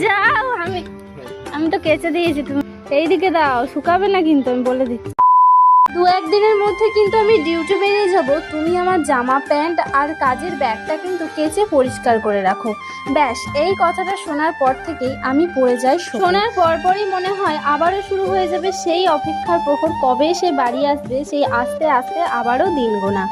যাও, আমি তো কেচে দিয়েছি, তুমি এইদিকে দাও, শুকাবে না কিন্তু, আমি বলে দিচ্ছি। 2-1 দিনের মধ্যে কিন্তু আমি ডিউটি বেরিয়ে যাব। তুমি আমার জামা প্যান্ট আর কাজের ব্যাগটা কিন্তু কেচে পরিষ্কার করে রাখো। ব্যাস, এই কথাটা শোনার পর থেকেই আমি পড়ে যাই। শোনার পরপরই মনে হয় আবারও শুরু হয়ে যাবে সেই অপেক্ষার প্রহর, কবে সে বাড়ি আসবে, সেই আস্তে আস্তে আবারও দিন গোনা।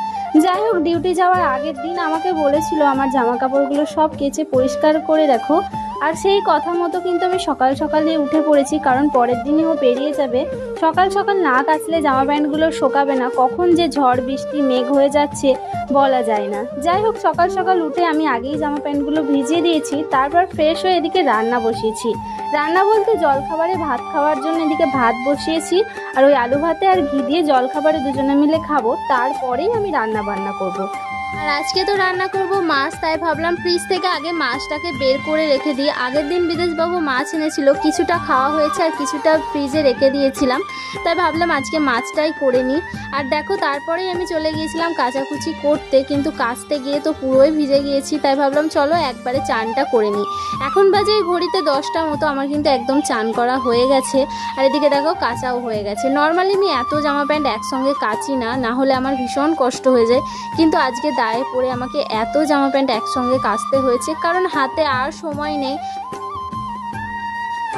যাই হোক, ডিউটি যাওয়ার আগের দিন আমাকে বলেছিল আমার জামা কাপড়গুলো সব কেচে পরিষ্কার করে রাখো, আর সেই কথা মতো কিন্তু আমি সকাল সকালে উঠে পড়েছি, কারণ পরের দিনে ও বেরিয়ে যাবে। সকাল সকাল না কাচলে জামা প্যান্টগুলো শোকাবে না, কখন যে ঝড় বৃষ্টি মেঘ হয়ে যাচ্ছে বলা যায় না। যাই হোক, সকাল সকাল উঠে আমি আগেই জামা প্যান্টগুলো ভিজিয়ে দিয়েছি, তারপর ফ্রেশ হয়ে এদিকে রান্না বসিয়েছি। রান্না বলতে জলখাবারে ভাত খাওয়ার জন্য এদিকে ভাত বসিয়েছি, আর ওই আলু ভাতে আর ঘি দিয়ে জলখাবারে দুজনে মিলে খাবো, তারপরেই আমি রান্না বান্না করব। আর আজকে তো রান্না করব মাছ, তাই ভাবলাম ফ্রিজ থেকে আগে মাছটাকে বের করে রেখে দিই। আগের দিন বিদেশবাবু মাছ এনেছিল, কিছুটা খাওয়া হয়েছে আর কিছুটা ফ্রিজে রেখে দিয়েছিলাম, তাই ভাবলাম আজকে মাছটাই করে নিই। আর দেখো, তারপরেই আমি চলে গিয়েছিলাম কাচাকুচি করতে, কিন্তু কাচতে গিয়ে তো পুরোই ভিজে গিয়েছি, তাই ভাবলাম চলো একবারে চানটা করে নিই। এখন বাজে ঘড়িতে 10টা মতো, আমার কিন্তু একদম চান করা হয়ে গেছে। আর এদিকে দেখো কাচাও হয়ে গেছে। নর্মালি আমি এত জামা প্যান্ট একসঙ্গে কাচি না, না হলে আমার ভীষণ কষ্ট হয়ে যায়, কিন্তু আজকে দায়ে পড়ে আমাকে এত জামা প্যান্ট একসঙ্গে কাচতে হয়েছে, কারণ হাতে আর সময় নেই।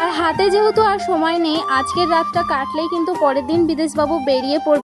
আর হাতে যেহেতু আর সময় নেই, আজকের রাতটা কাটলেই কিন্তু পরের দিন বিদেশবাবু বেরিয়ে পড়বে।